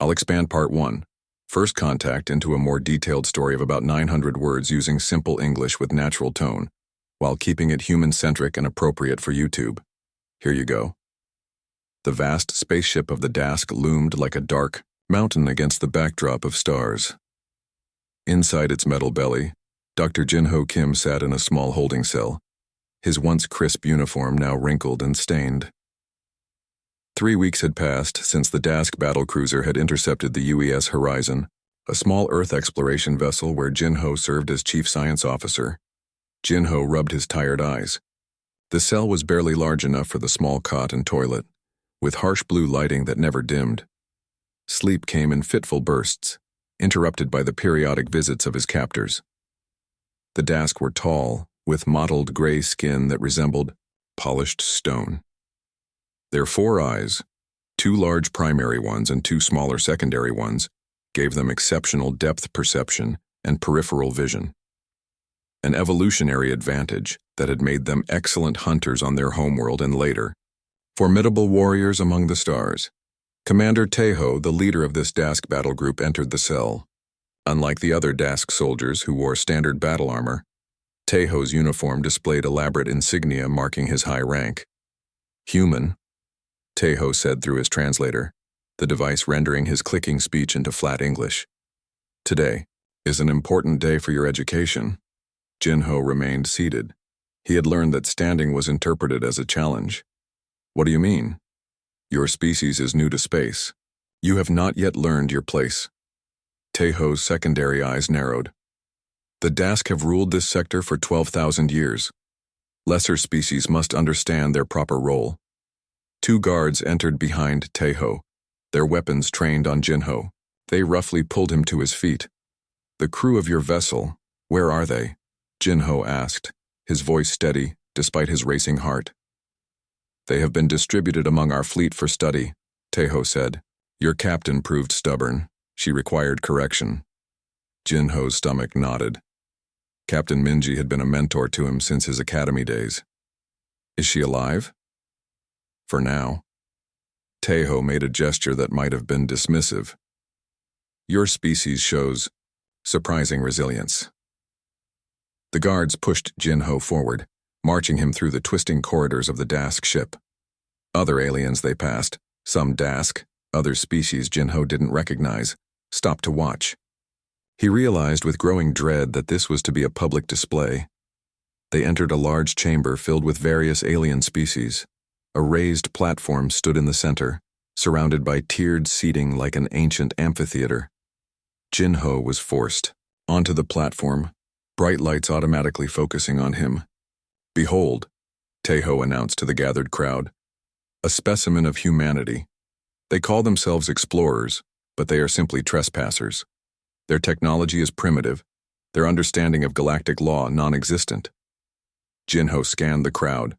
I'll expand Part 1. First contact into a more detailed story of about 900 words using simple English with natural tone, while keeping it human-centric and appropriate for YouTube. Here you go. The vast spaceship of the Dask loomed like a dark mountain against the backdrop of stars. Inside its metal belly, Dr. Jinho Kim sat in a small holding cell, his once crisp uniform now wrinkled and stained. 3 weeks had passed since the Dask battlecruiser had intercepted the UES Horizon, a small Earth exploration vessel where Jinho served as chief science officer. Jinho rubbed his tired eyes. The cell was barely large enough for the small cot and toilet, with harsh blue lighting that never dimmed. Sleep came in fitful bursts, interrupted by the periodic visits of his captors. The Dask were tall, with mottled gray skin that resembled polished stone. Their 4 eyes, 2 large primary ones and 2 smaller secondary ones, gave them exceptional depth perception and peripheral vision. An evolutionary advantage that had made them excellent hunters on their homeworld and later, formidable warriors among the stars. Commander Taeho, the leader of this Dask battle group, entered the cell. Unlike the other Dask soldiers who wore standard battle armor, Taeho's uniform displayed elaborate insignia marking his high rank. Human, Taeho said through his translator, the device rendering his clicking speech into flat English. Today is an important day for your education. Jinho remained seated. He had learned that standing was interpreted as a challenge. What do you mean? Your species is new to space. You have not yet learned your place. Taeho's secondary eyes narrowed. The Dask have ruled this sector for 12,000 years. Lesser species must understand their proper role. 2 guards entered behind Taeho, their weapons trained on Jinho. They roughly pulled him to his feet. The crew of your vessel, where are they? Jinho asked, his voice steady despite his racing heart. They have been distributed among our fleet for study, Taeho said. Your captain proved stubborn. She required correction. Jinho's stomach nodded. Captain Minji had been a mentor to him since his academy days. Is she alive? For now. Taeho made a gesture that might have been dismissive. Your species shows surprising resilience. The guards pushed Jinho forward, marching him through the twisting corridors of the Dask ship. Other aliens they passed, some Dask, other species Jinho didn't recognize, stopped to watch. He realized with growing dread that this was to be a public display. They entered a large chamber filled with various alien species. A raised platform stood in the center, surrounded by tiered seating like an ancient amphitheater. Jinho was forced onto the platform, bright lights automatically focusing on him. Behold, Taeho announced to the gathered crowd, a specimen of humanity. They call themselves explorers, but they are simply trespassers. Their technology is primitive, their understanding of galactic law non-existent. Jinho scanned the crowd.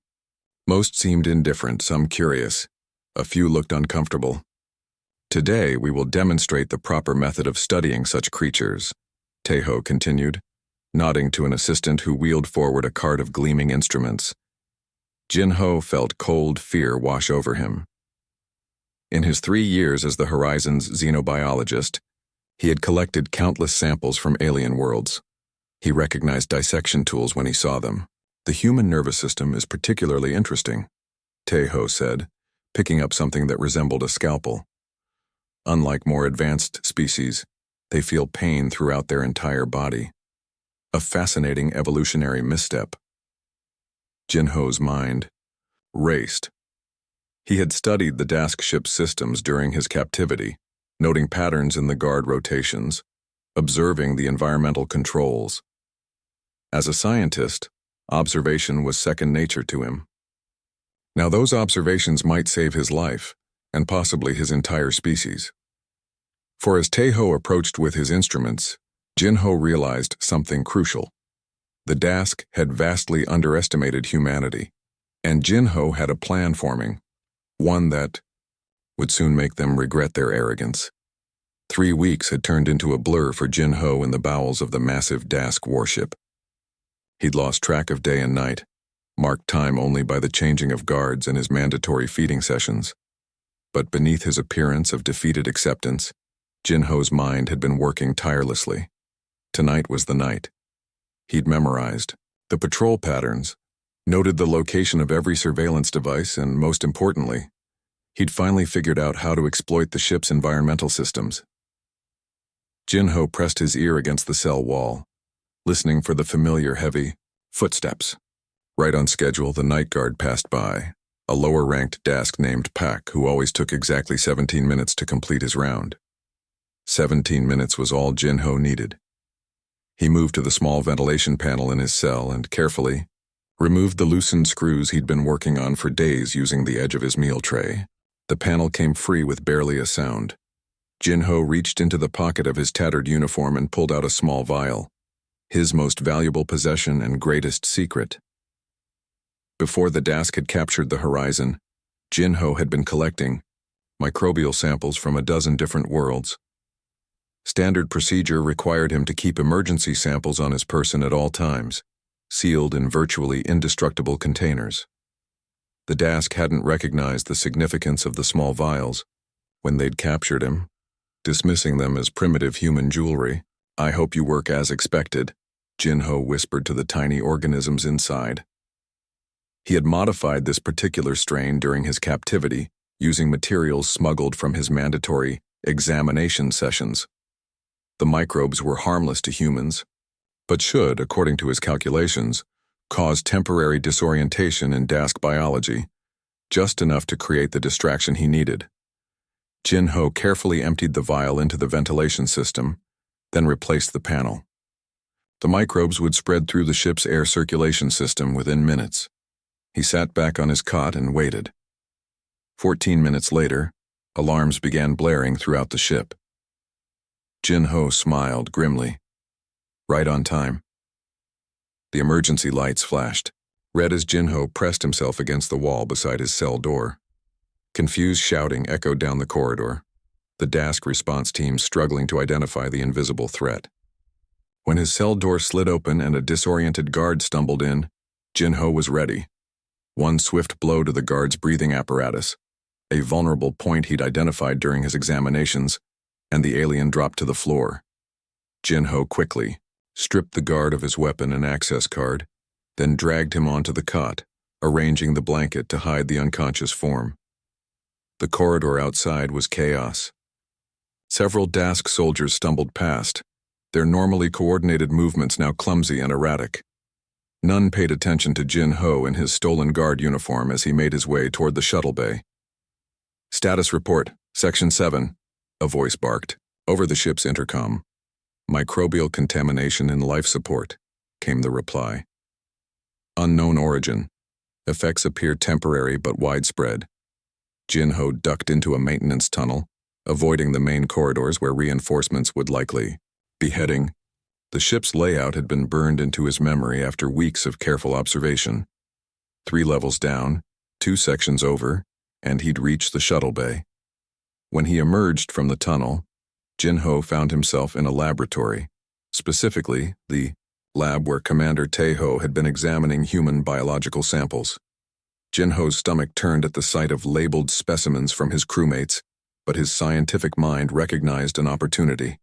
Most seemed indifferent, some curious. A few looked uncomfortable. Today we will demonstrate the proper method of studying such creatures, Taeho continued, nodding to an assistant who wheeled forward a cart of gleaming instruments. Jinho felt cold fear wash over him. In his 3 years as the Horizon's xenobiologist, he had collected countless samples from alien worlds. He recognized dissection tools when he saw them. The human nervous system is particularly interesting, Taeho said, picking up something that resembled a scalpel. Unlike more advanced species, they feel pain throughout their entire body. A fascinating evolutionary misstep. Jinho's mind raced. He had studied the Dask ship's systems during his captivity, noting patterns in the guard rotations, observing the environmental controls. As a scientist, observation was second nature to him. Now those observations might save his life, and possibly his entire species. For as Taeho approached with his instruments, Jinho realized something crucial. The Dask had vastly underestimated humanity, and Jinho had a plan forming, one that would soon make them regret their arrogance. 3 weeks had turned into a blur for Jinho in the bowels of the massive Dask warship. He'd lost track of day and night, marked time only by the changing of guards and his mandatory feeding sessions. But beneath his appearance of defeated acceptance, Jinho's mind had been working tirelessly. Tonight was the night. He'd memorized the patrol patterns, noted the location of every surveillance device, and most importantly, he'd finally figured out how to exploit the ship's environmental systems. Jinho pressed his ear against the cell wall, listening for the familiar heavy footsteps. Right on schedule, the night guard passed by, a lower-ranked Dask named Pak who always took exactly 17 minutes to complete his round. 17 minutes was all Jinho needed. He moved to the small ventilation panel in his cell and carefully removed the loosened screws he'd been working on for days using the edge of his meal tray. The panel came free with barely a sound. Jinho reached into the pocket of his tattered uniform and pulled out a small vial, his most valuable possession and greatest secret. Before the Dask had captured the horizon, Jinho had been collecting microbial samples from a dozen different worlds. Standard procedure required him to keep emergency samples on his person at all times, sealed in virtually indestructible containers. The Dask hadn't recognized the significance of the small vials when they'd captured him, dismissing them as primitive human jewelry. "I hope you work as expected," Jinho whispered to the tiny organisms inside. He had modified this particular strain during his captivity, using materials smuggled from his mandatory examination sessions. The microbes were harmless to humans, but should, according to his calculations, cause temporary disorientation in Dask biology, just enough to create the distraction he needed. Jinho carefully emptied the vial into the ventilation system, then replaced the panel. The microbes would spread through the ship's air circulation system within minutes. He sat back on his cot and waited. 14 minutes later, alarms began blaring throughout the ship. Jinho smiled grimly. Right on time. The emergency lights flashed, red as Jinho pressed himself against the wall beside his cell door. Confused shouting echoed down the corridor, the Dask response team struggling to identify the invisible threat. When his cell door slid open and a disoriented guard stumbled in, Jinho was ready. One swift blow to the guard's breathing apparatus, a vulnerable point he'd identified during his examinations, and the alien dropped to the floor. Jinho quickly stripped the guard of his weapon and access card, then dragged him onto the cot, arranging the blanket to hide the unconscious form. The corridor outside was chaos. Several Dask soldiers stumbled past, their normally coordinated movements now clumsy and erratic. None paid attention to Jinho in his stolen guard uniform as he made his way toward the shuttle bay. "Status report, Section 7, a voice barked, over the ship's intercom. "Microbial contamination in life support," came the reply. "Unknown origin. Effects appear temporary but widespread." Jinho ducked into a maintenance tunnel, avoiding the main corridors where reinforcements would likely be heading. The ship's layout had been burned into his memory after weeks of careful observation. 3 levels down, 2 sections over, and he'd reached the shuttle bay. When he emerged from the tunnel, Jinho found himself in a laboratory, specifically the lab where Commander Taeho had been examining human biological samples. Jinho's stomach turned at the sight of labeled specimens from his crewmates, but his scientific mind recognized an opportunity.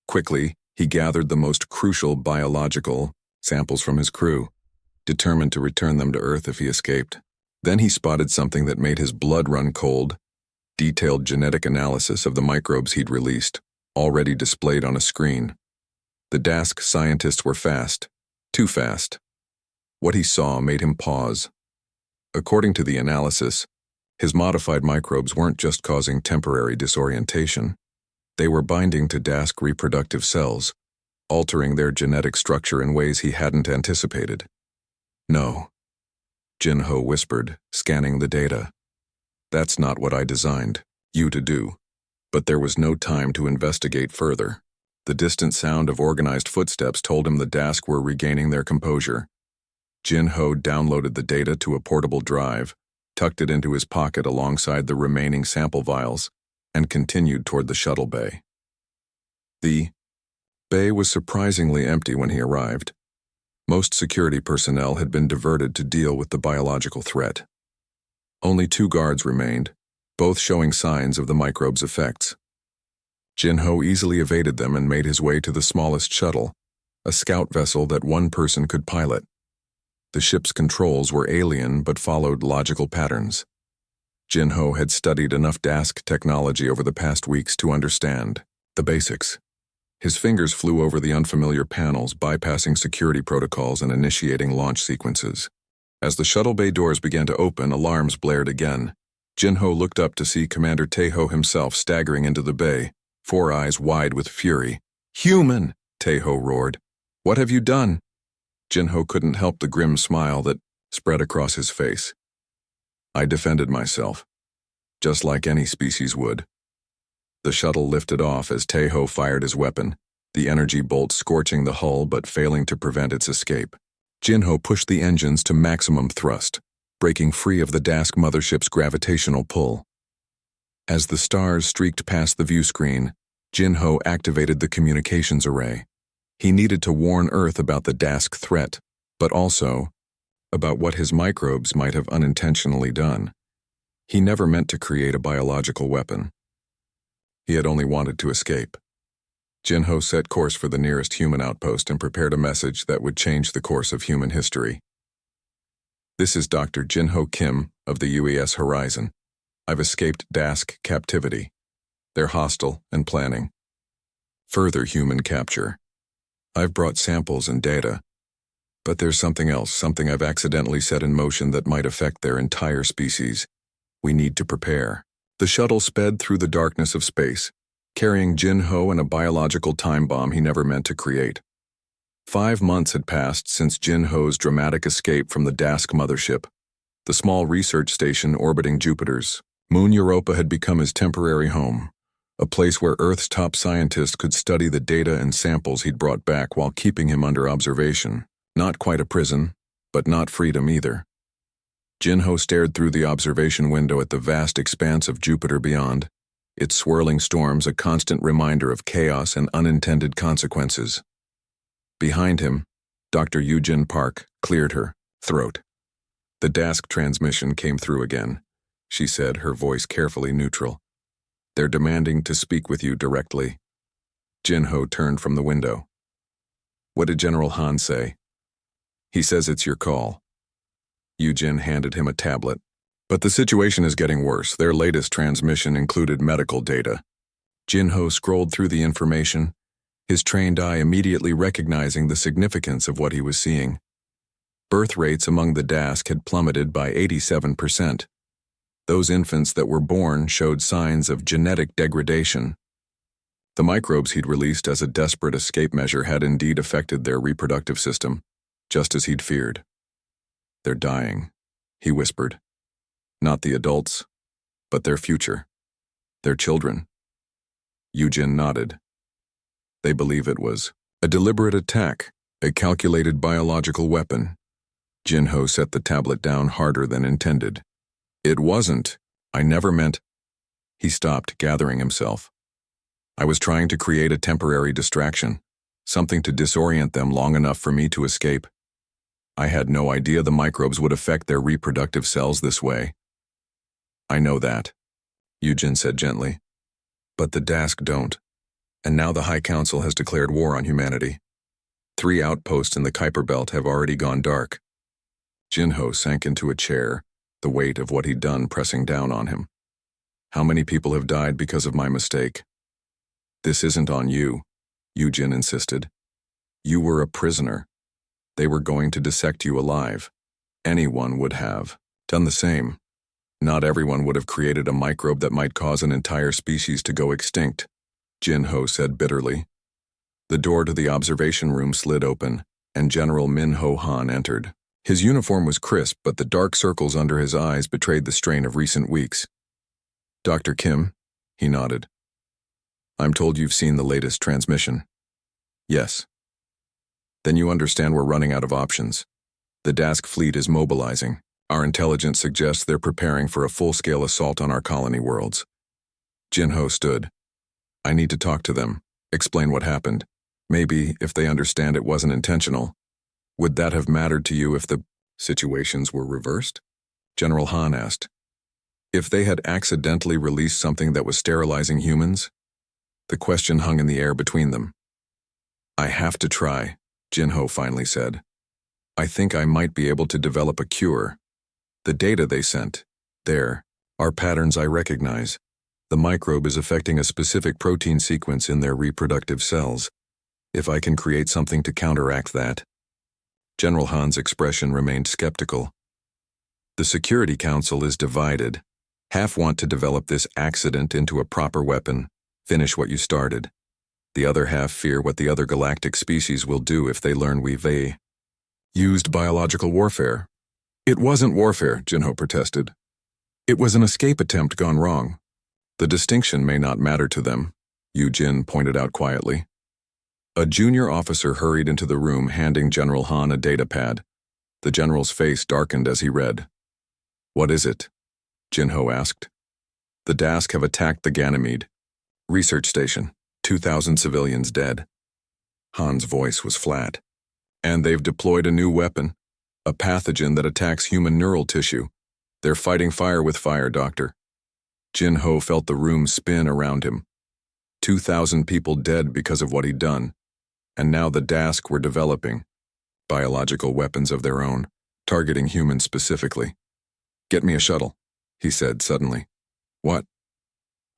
Quickly, he gathered the most crucial biological samples from his crew, determined to return them to Earth if he escaped. Then he spotted something that made his blood run cold: detailed genetic analysis of the microbes he'd released, already displayed on a screen. The Dask scientists were fast, too fast. What he saw made him pause. According to the analysis, his modified microbes weren't just causing temporary disorientation. They were binding to Dask reproductive cells, altering their genetic structure in ways he hadn't anticipated. "No," Jinho whispered, scanning the data. "That's not what I designed you to do." But there was no time to investigate further. The distant sound of organized footsteps told him the Dask were regaining their composure. Jinho downloaded the data to a portable drive, tucked it into his pocket alongside the remaining sample vials, and continued toward the shuttle bay. The bay was surprisingly empty when he arrived. Most security personnel had been diverted to deal with the biological threat. Only 2 guards remained, both showing signs of the microbe's effects. Jinho easily evaded them and made his way to the smallest shuttle, a scout vessel that one person could pilot. The ship's controls were alien but followed logical patterns. Jinho had studied enough Dask technology over the past weeks to understand the basics. His fingers flew over the unfamiliar panels, bypassing security protocols and initiating launch sequences. As the shuttle bay doors began to open, alarms blared again. Jinho looked up to see Commander Tejo himself staggering into the bay, 4 eyes wide with fury. "Human!" Tejo roared. "What have you done?" Jinho couldn't help the grim smile that spread across his face. "I defended myself, just like any species would." The shuttle lifted off as Tejo fired his weapon, the energy bolt scorching the hull but failing to prevent its escape. Jinho pushed the engines to maximum thrust, breaking free of the Dask mothership's gravitational pull. As the stars streaked past the view screen, Jinho activated the communications array. He needed to warn Earth about the Dask threat, but also about what his microbes might have unintentionally done. He never meant to create a biological weapon. He had only wanted to escape. Jinho set course for the nearest human outpost and prepared a message that would change the course of human history. "This is Dr. Jinho Kim of the UES Horizon. I've escaped Dask captivity. They're hostile and planning further human capture. I've brought samples and data, but there's something else, something I've accidentally set in motion that might affect their entire species. We need to prepare." The shuttle sped through the darkness of space, carrying Jinho and a biological time bomb he never meant to create. 5 months had passed since Jinho's dramatic escape from the Dask mothership. The small research station orbiting Jupiter's moon Europa had become his temporary home, a place where Earth's top scientists could study the data and samples he'd brought back while keeping him under observation. Not quite a prison, but not freedom either. Jinho stared through the observation window at the vast expanse of Jupiter beyond, its swirling storms a constant reminder of chaos and unintended consequences. Behind him, Dr. Eugene Park cleared her throat. "The Dask transmission came through again," she said, her voice carefully neutral. "They're demanding to speak with you directly." Jinho turned from the window. "What did General Han say?" "He says it's your call." Eugene handed him a tablet. "But the situation is getting worse. Their latest transmission included medical data." Jinho scrolled through the information, his trained eye immediately recognizing the significance of what he was seeing. Birth rates among the Dask had plummeted by 87%. Those infants that were born showed signs of genetic degradation. The microbes he'd released as a desperate escape measure had indeed affected their reproductive system, just as he'd feared. "They're dying," he whispered. "Not the adults, but their future. Their children." Eugene nodded. "They believe it was a deliberate attack, a calculated biological weapon." Jinho set the tablet down harder than intended. "It wasn't. I never meant—" He stopped, gathering himself. "I was trying to create a temporary distraction, something to disorient them long enough for me to escape. I had no idea the microbes would affect their reproductive cells this way." "I know that," Eugene said gently. "But the Dask don't. And now the High Council has declared war on humanity. 3 outposts in the Kuiper Belt have already gone dark." Jinho sank into a chair, the weight of what he'd done pressing down on him. "How many people have died because of my mistake?" "This isn't on you," Eugene insisted. "You were a prisoner. They were going to dissect you alive. Anyone would have done the same. Not everyone would have created a microbe that might cause an entire species to go extinct," Jinho said bitterly. The door to the observation room slid open, and General Min-Ho Han entered. His uniform was crisp, but the dark circles under his eyes betrayed the strain of recent weeks. "Dr. Kim," he nodded. "I'm told you've seen the latest transmission." "Yes." "Then you understand we're running out of options. The Dask fleet is mobilizing. Our intelligence suggests they're preparing for a full-scale assault on our colony worlds." Jinho stood. "I need to talk to them, explain what happened. Maybe, if they understand it wasn't intentional." "Would that have mattered to you if the situations were reversed?" General Han asked. "If they had accidentally released something that was sterilizing humans?" The question hung in the air between them. "I have to try," Jin-Ho finally said. "I think I might be able to develop a cure. The data they sent, there, are patterns I recognize. The microbe is affecting a specific protein sequence in their reproductive cells. If I can create something to counteract that." General Han's expression remained skeptical. "The Security Council is divided. Half want to develop this accident into a proper weapon, finish what you started. The other half fear what the other galactic species will do if they learn we've used biological warfare." "It wasn't warfare," Jin-Ho protested. "It was an escape attempt gone wrong. The distinction may not matter to them," Yu-Jin pointed out quietly. A junior officer hurried into the room handing General Han a data pad. The general's face darkened as he read. "What is it?" Jin-Ho asked. "The Dask have attacked the Ganymede. Research station. 2,000 civilians dead." Han's voice was flat. "And they've deployed a new weapon, a pathogen that attacks human neural tissue. They're fighting fire with fire, Doctor." Jin-Ho felt the room spin around him. 2,000 people dead because of what he'd done. And now the Dask were developing biological weapons of their own, targeting humans specifically. "Get me a shuttle," he said suddenly. "What?"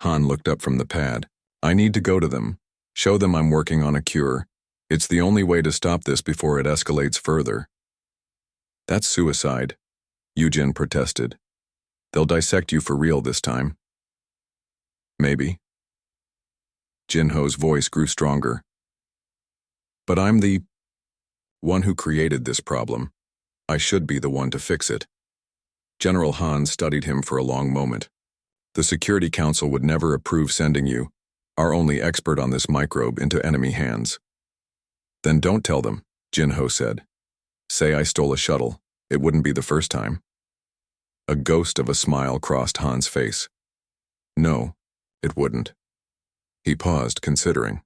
Han looked up from the pad. "I need to go to them, show them I'm working on a cure. It's the only way to stop this before it escalates further." "That's suicide," Yu-Jin protested. "They'll dissect you for real this time." "Maybe." Jin-Ho's voice grew stronger. "But I'm the one who created this problem. I should be the one to fix it." General Han studied him for a long moment. "The Security Council would never approve sending you, our only expert on this microbe, into enemy hands." "Then don't tell them," Jin-Ho said. "Say I stole a shuttle. It wouldn't be the first time." A ghost of a smile crossed Han's face. "No, it wouldn't." He paused, considering.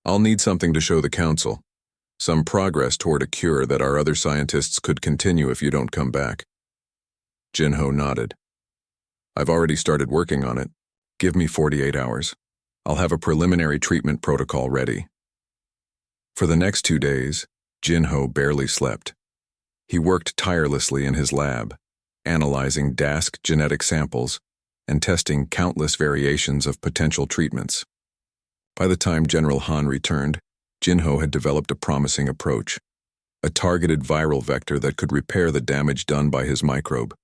"I'll need something to show the Council. Some progress toward a cure that our other scientists could continue if you don't come back." Jin-Ho nodded. "I've already started working on it. Give me 48 hours. I'll have a preliminary treatment protocol ready." For the next 2 days, Jin-Ho barely slept. He worked tirelessly in his lab, analyzing Dask genetic samples and testing countless variations of potential treatments. By the time General Han returned, Jin-Ho had developed a promising approach, a targeted viral vector that could repair the damage done by his microbe.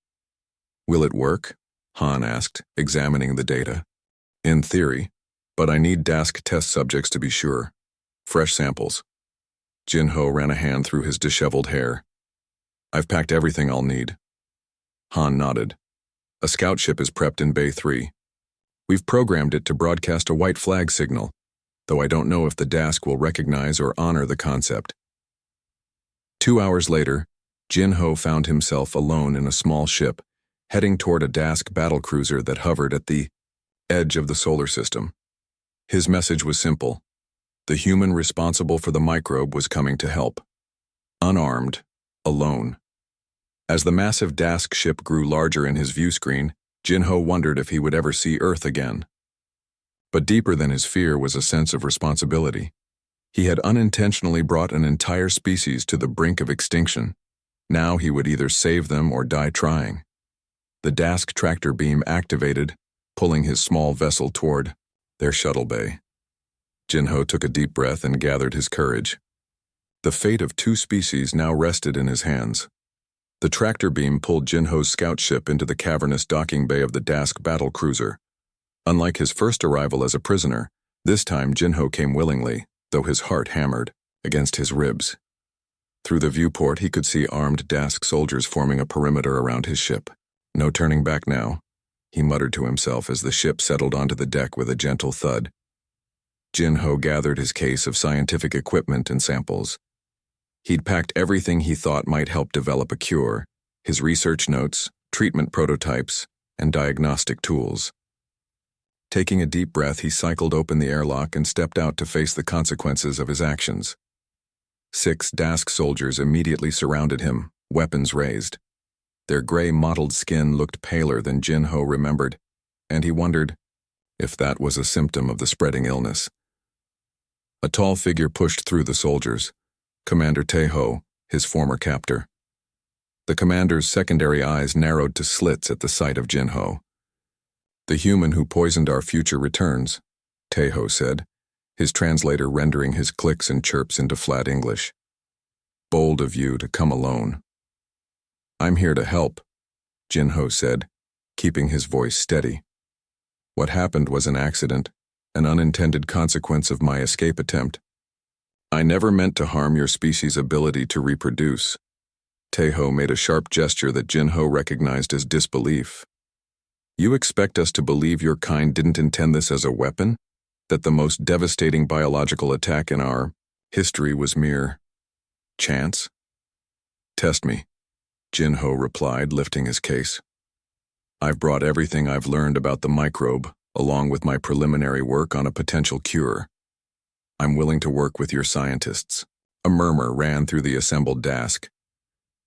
"Will it work?" Han asked, examining the data. "In theory, but I need Dask test subjects to be sure. Fresh samples." Jin-Ho ran a hand through his disheveled hair. "I've packed everything I'll need." Han nodded. "A scout ship is prepped in Bay 3. We've programmed it to broadcast a white flag signal, though I don't know if the Dask will recognize or honor the concept." 2 hours later, Jin-Ho found himself alone in a small ship, heading toward a Dask battlecruiser that hovered at the edge of the solar system. His message was simple. The human responsible for the microbe was coming to help. Unarmed, alone. As the massive Dask ship grew larger in his view screen, Jin-Ho wondered if he would ever see Earth again. But deeper than his fear was a sense of responsibility. He had unintentionally brought an entire species to the brink of extinction. Now he would either save them or die trying. The Dask tractor beam activated, pulling his small vessel toward their shuttle bay. Jin-Ho took a deep breath and gathered his courage. The fate of 2 species now rested in his hands. The tractor beam pulled Jin-Ho's scout ship into the cavernous docking bay of the Dask battlecruiser. Unlike his first arrival as a prisoner, this time Jin-Ho came willingly, though his heart hammered against his ribs. Through the viewport, he could see armed Dask soldiers forming a perimeter around his ship. "No turning back now," he muttered to himself as the ship settled onto the deck with a gentle thud. Jin-Ho gathered his case of scientific equipment and samples. He'd packed everything he thought might help develop a cure: his research notes, treatment prototypes, and diagnostic tools. Taking a deep breath, he cycled open the airlock and stepped out to face the consequences of his actions. 6 Dask soldiers immediately surrounded him, weapons raised. Their gray mottled skin looked paler than Jin-Ho remembered, and he wondered, if that was a symptom of the spreading illness. A tall figure pushed through the soldiers, Commander Taeho, his former captor. The commander's secondary eyes narrowed to slits at the sight of Jinho. "The human who poisoned our future returns," Taeho said, his translator rendering his clicks and chirps into flat English. "Bold of you to come alone." "I'm here to help," Jinho said, keeping his voice steady. "What happened was an accident, an unintended consequence of my escape attempt. I never meant to harm your species' ability to reproduce." Taeho made a sharp gesture that Jinho recognized as disbelief. "You expect us to believe your kind didn't intend this as a weapon? That the most devastating biological attack in our history was mere chance?" "Test me," Jinho replied, lifting his case. "I've brought everything I've learned about the microbe, along with my preliminary work on a potential cure. I'm willing to work with your scientists." A murmur ran through the assembled Dask.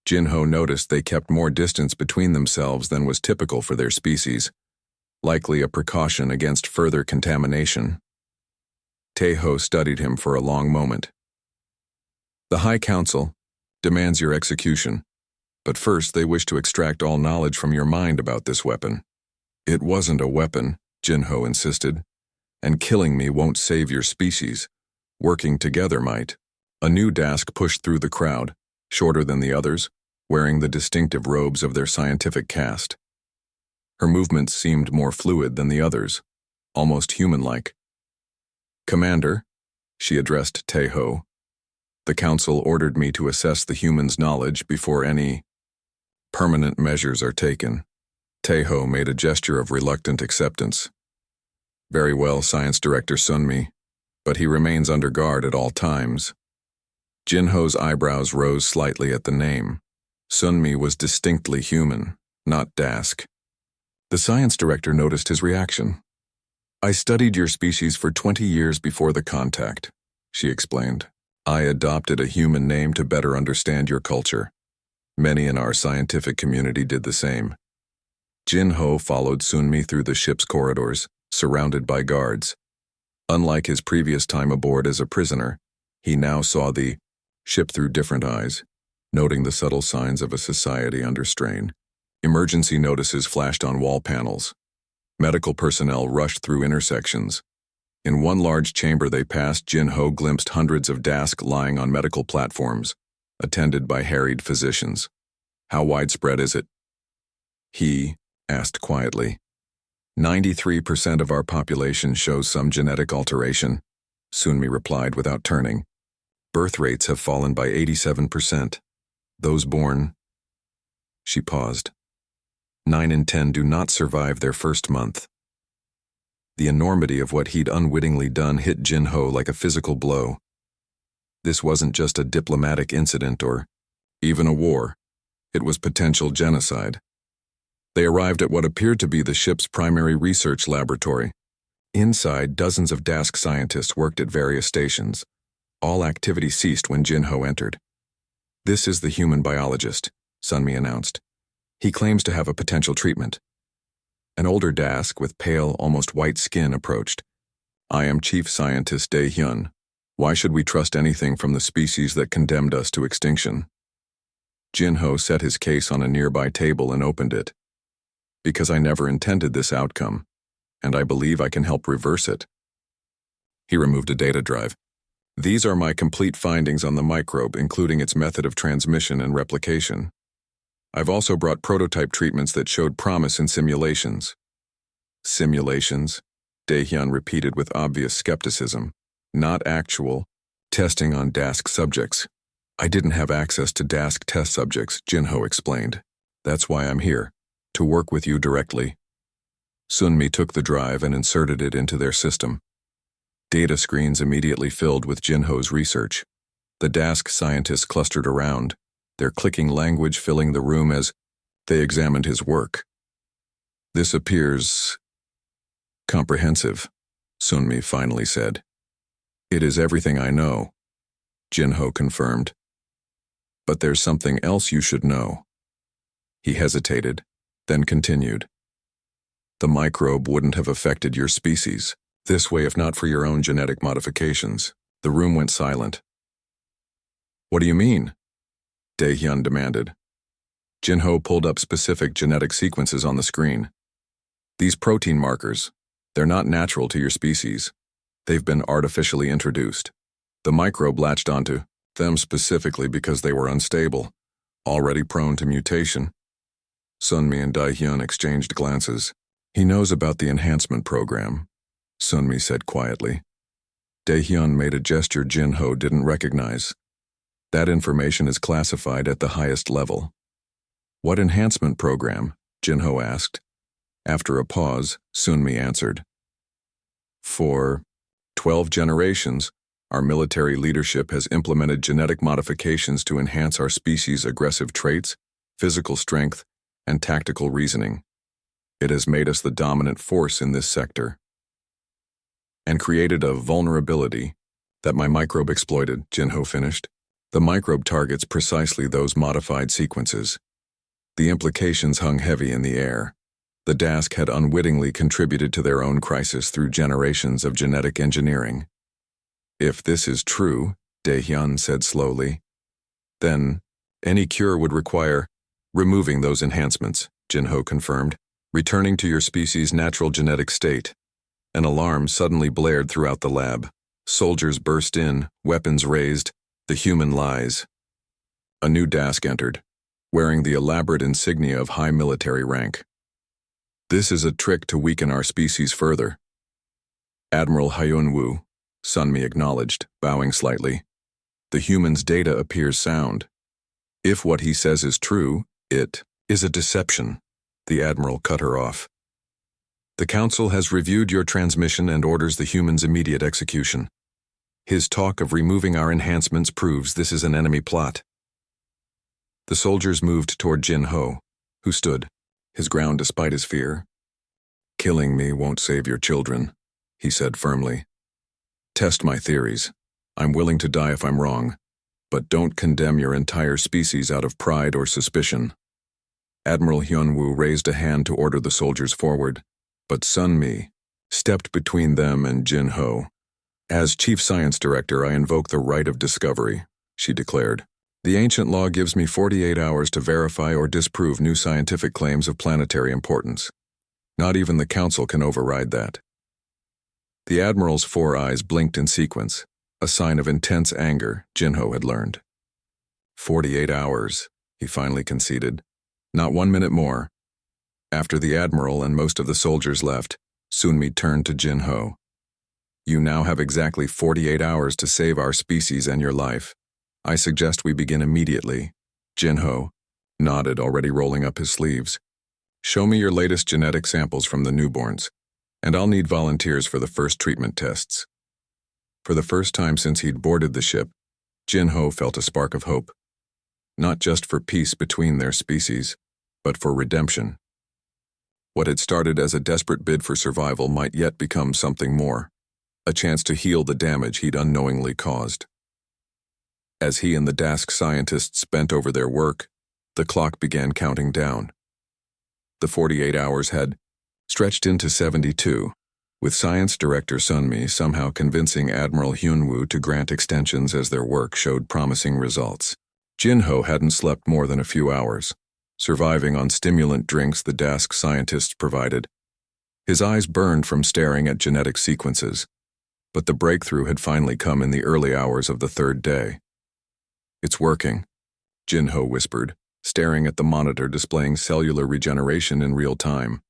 Jinho noticed they kept more distance between themselves than was typical for their species, likely a precaution against further contamination. Taeho studied him for a long moment. "The High Council demands your execution, but first they wish to extract all knowledge from your mind about this weapon." "It wasn't a weapon," Jinho insisted, "and killing me won't save your species. Working together might." A new Dask pushed through the crowd, shorter than the others, wearing the distinctive robes of their scientific caste. Her movements seemed more fluid than the others, almost human-like. "Commander," she addressed Taeho, "the council ordered me to assess the human's knowledge before any permanent measures are taken." Taeho made a gesture of reluctant acceptance. "Very well, Science Director Sunmi, but he remains under guard at all times." Jinho's eyebrows rose slightly at the name. Sunmi was distinctly human, not Dask. The science director noticed his reaction. "I studied your species for 20 years before the contact," she explained. "I adopted a human name to better understand your culture. Many in our scientific community did the same." Jinho followed Sunmi through the ship's corridors, surrounded by guards. Unlike his previous time aboard as a prisoner, he now saw the ship through different eyes, noting the subtle signs of a society under strain. Emergency notices flashed on wall panels. Medical personnel rushed through intersections. In one large chamber they passed, Jinho glimpsed hundreds of Dask lying on medical platforms, attended by harried physicians. "How widespread is it?" he asked quietly. 93% of our population shows some genetic alteration," Sunmi replied without turning. "Birth rates have fallen by 87%. Those born..." She paused. 9 in 10 do not survive their first month." The enormity of what he'd unwittingly done hit Jinho like a physical blow. This wasn't just a diplomatic incident or even a war. It was potential genocide. They arrived at what appeared to be the ship's primary research laboratory. Inside, dozens of Dask scientists worked at various stations. All activity ceased when Jinho entered. "This is the human biologist," Sunmi announced. "He claims to have a potential treatment." An older Dask with pale, almost white skin approached. "I am Chief Scientist Dae-hyun. Why should we trust anything from the species that condemned us to extinction?" Jinho set his case on a nearby table and opened it. "Because I never intended this outcome, and I believe I can help reverse it." He removed a data drive. "These are my complete findings on the microbe, including its method of transmission and replication. I've also brought prototype treatments that showed promise in simulations." "Simulations?" Dae-hyun repeated with obvious skepticism. "Not actual testing on Dask subjects." "I didn't have access to Dask test subjects," Jinho explained. "That's why I'm here, to work with you directly." Sunmi took the drive and inserted it into their system. Data screens immediately filled with Jinho's research. The Dask scientists clustered around, their clicking language filling the room as they examined his work. "This appears comprehensive," Sunmi finally said. "It is everything I know," Jinho confirmed. "But there's something else you should know." He hesitated, then continued. The microbe wouldn't have affected your species this way if not for your own genetic modifications. The room went silent. What do you mean? Dae-hyun demanded. Jin-ho pulled up specific genetic sequences on the screen. These protein markers, they're not natural to your species. They've been artificially introduced. The microbe latched onto them specifically because they were unstable, already prone to mutation. Sunmi and Dae-hyun exchanged glances. He knows about the enhancement program, Sunmi said quietly. Dae-hyun made a gesture Jin-ho didn't recognize. That information is classified at the highest level. What enhancement program? Jin-ho asked. After a pause, Sunmi answered. For 12 generations, our military leadership has implemented genetic modifications to enhance our species' aggressive traits, physical strength, and tactical reasoning. It has made us the dominant force in this sector. And created a vulnerability that my microbe exploited, Jin-ho finished. The microbe targets precisely those modified sequences. The implications hung heavy in the air. The Dask had unwittingly contributed to their own crisis through generations of genetic engineering. If this is true, Dae-hyun said slowly, then any cure would require removing those enhancements, Jin-ho confirmed, returning to your species' natural genetic state. An alarm suddenly blared throughout the lab. Soldiers burst in, weapons raised. The human lies. A new Dask entered, wearing the elaborate insignia of high military rank. This is a trick to weaken our species further. Admiral Hyun-woo, Sunmi acknowledged, bowing slightly. The human's data appears sound. If what he says is true, it is a deception. The Admiral cut her off. The Council has reviewed your transmission and orders the human's immediate execution. His talk of removing our enhancements proves this is an enemy plot. The soldiers moved toward Jin-ho, who stood, his ground despite his fear. Killing me won't save your children, he said firmly. Test my theories. I'm willing to die if I'm wrong, but don't condemn your entire species out of pride or suspicion. Admiral Hyun-woo raised a hand to order the soldiers forward, but Sunmi stepped between them and Jin-ho. As Chief Science Director, I invoke the right of discovery, she declared. The ancient law gives me 48 hours to verify or disprove new scientific claims of planetary importance. Not even the Council can override that. The Admiral's 4 eyes blinked in sequence, a sign of intense anger, Jin-ho had learned. 48 hours, he finally conceded. Not 1 minute more. After the Admiral and most of the soldiers left, Sunmi turned to Jin-ho. You now have exactly 48 hours to save our species and your life. I suggest we begin immediately. Jin-ho nodded, already rolling up his sleeves. Show me your latest genetic samples from the newborns, and I'll need volunteers for the first treatment tests. For the first time since he'd boarded the ship, Jin-ho felt a spark of hope. Not just for peace between their species, but for redemption. What had started as a desperate bid for survival might yet become something more. A chance to heal the damage he'd unknowingly caused. As he and the Dask scientists bent over their work, the clock began counting down. The 48 hours had stretched into 72, with Science Director Sunmi somehow convincing Admiral Hyun-woo to grant extensions as their work showed promising results. Jin-ho hadn't slept more than a few hours, surviving on stimulant drinks the Dask scientists provided. His eyes burned from staring at genetic sequences. But the breakthrough had finally come in the early hours of the 3rd day. It's working, Jin-ho whispered, staring at the monitor displaying cellular regeneration in real time.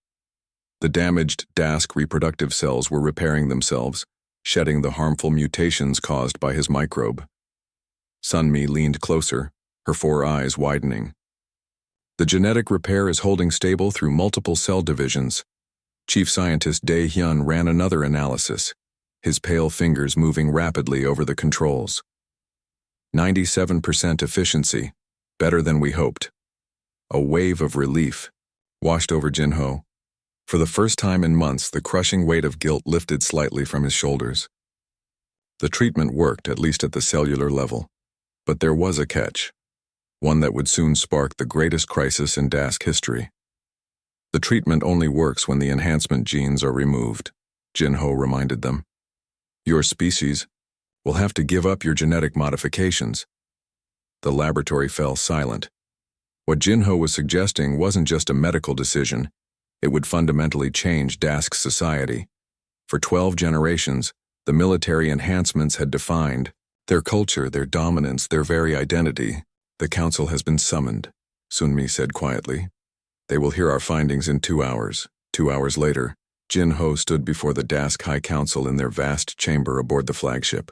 The damaged Dask reproductive cells were repairing themselves, shedding the harmful mutations caused by his microbe. Sunmi leaned closer, her 4 eyes widening. The genetic repair is holding stable through multiple cell divisions. Chief Scientist Dae-hyun ran another analysis, his pale fingers moving rapidly over the controls. 97% efficiency, better than we hoped. A wave of relief washed over Jin-ho. For the first time in months, the crushing weight of guilt lifted slightly from his shoulders. The treatment worked, at least at the cellular level. But there was a catch, one that would soon spark the greatest crisis in Dask history. The treatment only works when the enhancement genes are removed, Jinho reminded them. Your species will have to give up your genetic modifications. The laboratory fell silent. What Jinho was suggesting wasn't just a medical decision, it would fundamentally change Dask's society. For 12 generations, the military enhancements had defined their culture, their dominance, their very identity. The council has been summoned, Sunmi said quietly. They will hear our findings in 2 hours. 2 hours later, Jinho stood before the Dask High Council in their vast chamber aboard the flagship.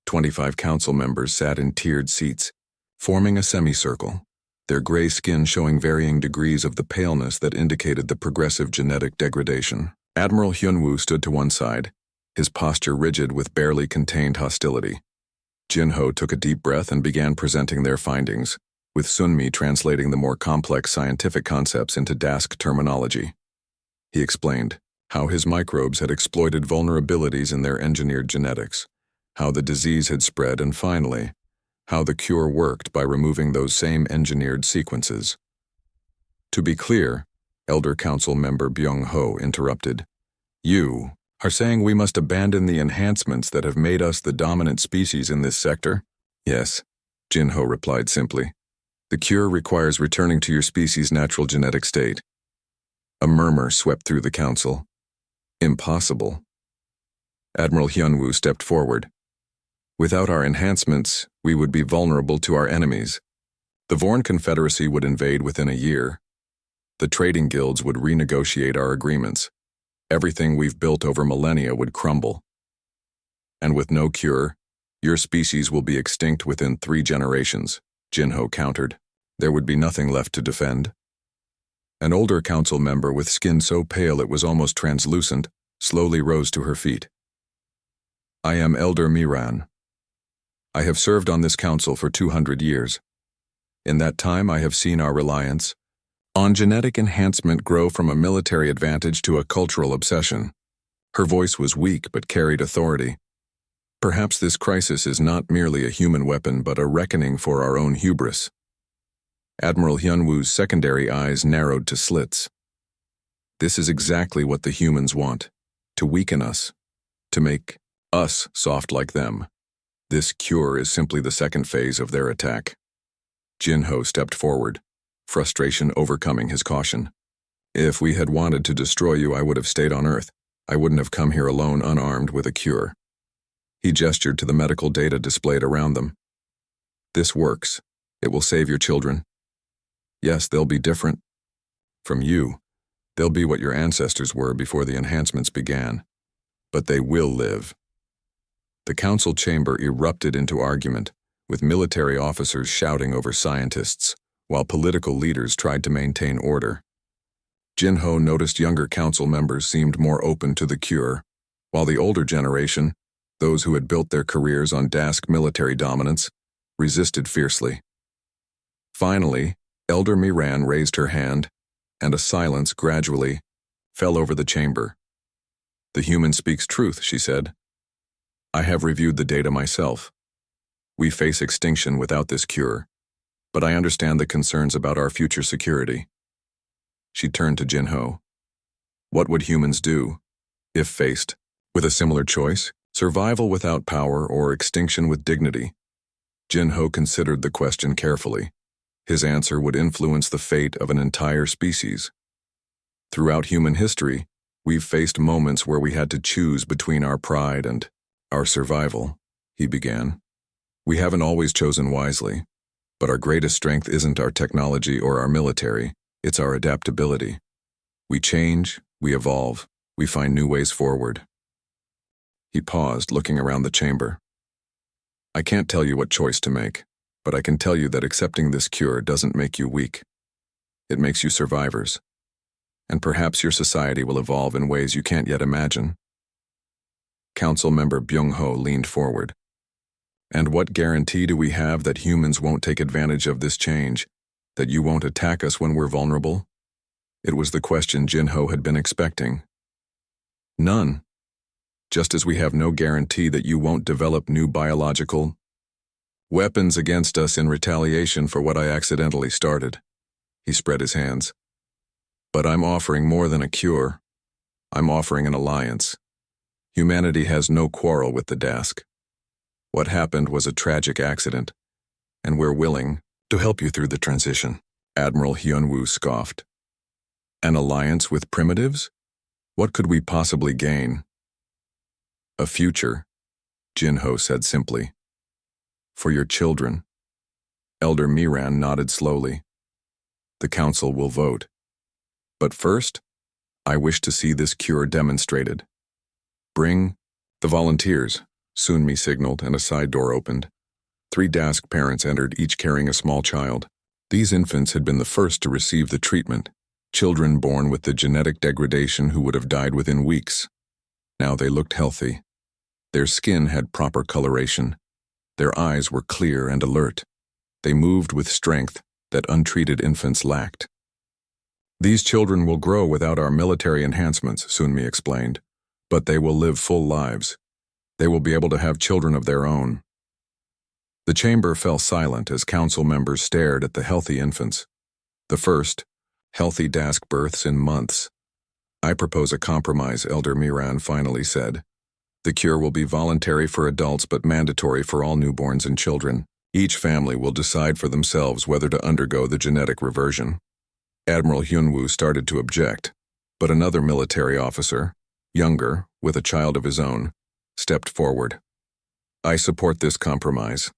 25 council members sat in tiered seats, forming a semicircle, their gray skin showing varying degrees of the paleness that indicated the progressive genetic degradation. Admiral Hyunwoo stood to one side, his posture rigid with barely contained hostility. Jinho took a deep breath and began presenting their findings, with Sunmi translating the more complex scientific concepts into Dask terminology. He explained how his microbes had exploited vulnerabilities in their engineered genetics, how the disease had spread, and finally, how the cure worked by removing those same engineered sequences. To be clear, Elder Council member Byung-ho interrupted. You are saying we must abandon the enhancements that have made us the dominant species in this sector? Yes, Jinho replied simply. The cure requires returning to your species' natural genetic state. A murmur swept through the council. Impossible. Admiral Hyunwoo stepped forward. Without our enhancements, we would be vulnerable to our enemies. The Vorn Confederacy would invade within a year. The trading guilds would renegotiate our agreements. Everything we've built over millennia would crumble. And with no cure, your species will be extinct within 3 generations, Jinho countered. There would be nothing left to defend. An older council member with skin so pale it was almost translucent slowly rose to her feet. I am Elder Miran. I have served on this council for 200 years. In that time, I have seen our reliance on genetic enhancement grow from a military advantage to a cultural obsession. Her voice was weak but carried authority. Perhaps this crisis is not merely a human weapon but a reckoning for our own hubris. Admiral Hyunwoo's secondary eyes narrowed to slits. This is exactly what the humans want, to weaken us, to make us soft like them. This cure is simply the second phase of their attack. Jinho stepped forward, frustration overcoming his caution. If we had wanted to destroy you, I would have stayed on Earth. I wouldn't have come here alone, unarmed, with a cure. He gestured to the medical data displayed around them. This works. It will save your children. Yes, they'll be different from you. They'll be what your ancestors were before the enhancements began. But they will live. The council chamber erupted into argument, with military officers shouting over scientists, while political leaders tried to maintain order. Jinho noticed younger council members seemed more open to the cure, while the older generation, those who had built their careers on Dask military dominance, resisted fiercely. Finally, Elder Miran raised her hand, and a silence gradually fell over the chamber. The human speaks truth, she said. I have reviewed the data myself. We face extinction without this cure, but I understand the concerns about our future security. She turned to Jinho. What would humans do, if faced with a similar choice? Survival without power or extinction with dignity? Jinho considered the question carefully. His answer would influence the fate of an entire species. Throughout human history, we've faced moments where we had to choose between our pride and our survival, he began. We haven't always chosen wisely, but our greatest strength isn't our technology or our military, it's our adaptability. We change, we evolve, we find new ways forward. He paused, looking around the chamber. I can't tell you what choice to make, but I can tell you that accepting this cure doesn't make you weak. It makes you survivors. And perhaps your society will evolve in ways you can't yet imagine. Council member Byung-ho leaned forward. And what guarantee do we have that humans won't take advantage of this change, that you won't attack us when we're vulnerable? It was the question Jinho had been expecting. None. Just as we have no guarantee that you won't develop new biological weapons against us in retaliation for what I accidentally started. He spread his hands. But I'm offering more than a cure. I'm offering an alliance. Humanity has no quarrel with the Dask. What happened was a tragic accident, and we're willing to help you through the transition. Admiral Hyunwoo scoffed. An alliance with primitives? What could we possibly gain? A future, Jinho said simply. For your children. Elder Miran nodded slowly. The council will vote. But first, I wish to see this cure demonstrated. Bring the volunteers, Sunmi signaled, and a side door opened. 3 Dask parents entered, each carrying a small child. These infants had been the first to receive the treatment, children born with the genetic degradation who would have died within weeks. Now they looked healthy. Their skin had proper coloration. Their eyes were clear and alert. They moved with strength that untreated infants lacked. These children will grow without our military enhancements, Sunmi explained, but they will live full lives. They will be able to have children of their own. The chamber fell silent as council members stared at the healthy infants. The first, healthy Dask births in months. I propose a compromise, Elder Miran finally said. The cure will be voluntary for adults but mandatory for all newborns and children. Each family will decide for themselves whether to undergo the genetic reversion. Admiral Hyunwoo started to object, but another military officer, younger, with a child of his own, stepped forward. I support this compromise.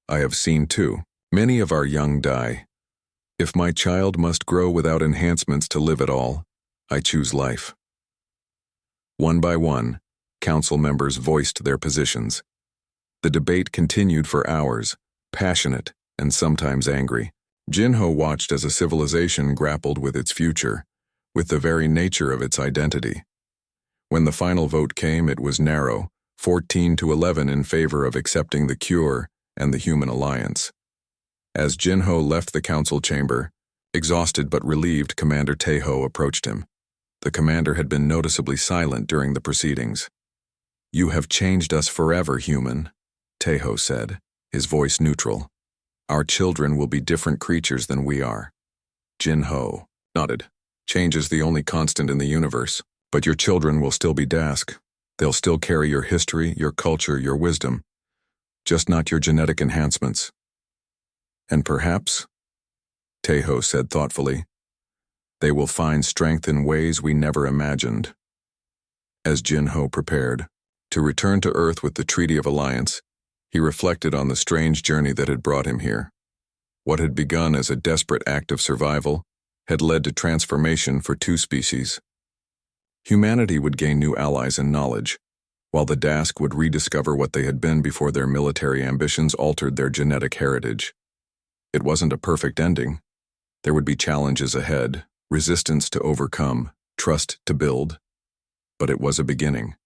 I have seen, too, many of our young die. If my child must grow without enhancements to live at all, I choose life. One by one, council members voiced their positions. The debate continued for hours, passionate and sometimes angry. Jinho watched as a civilization grappled with its future, with the very nature of its identity. When the final vote came, it was narrow, 14-11 in favor of accepting the cure and the human alliance. As Jinho left the council chamber, exhausted but relieved, Commander Taeho approached him. The commander had been noticeably silent during the proceedings. You have changed us forever, human, Taeho said, his voice neutral. Our children will be different creatures than we are. Jinho nodded. Change is the only constant in the universe, but your children will still be Dask. They'll still carry your history, your culture, your wisdom, just not your genetic enhancements. And perhaps, Taeho said thoughtfully, they will find strength in ways we never imagined. As Jinho prepared to return to Earth with the Treaty of Alliance, he reflected on the strange journey that had brought him here. What had begun as a desperate act of survival had led to transformation for 2 species. Humanity would gain new allies and knowledge, while the Dask would rediscover what they had been before their military ambitions altered their genetic heritage. It wasn't a perfect ending. There would be challenges ahead, resistance to overcome, trust to build. But it was a beginning.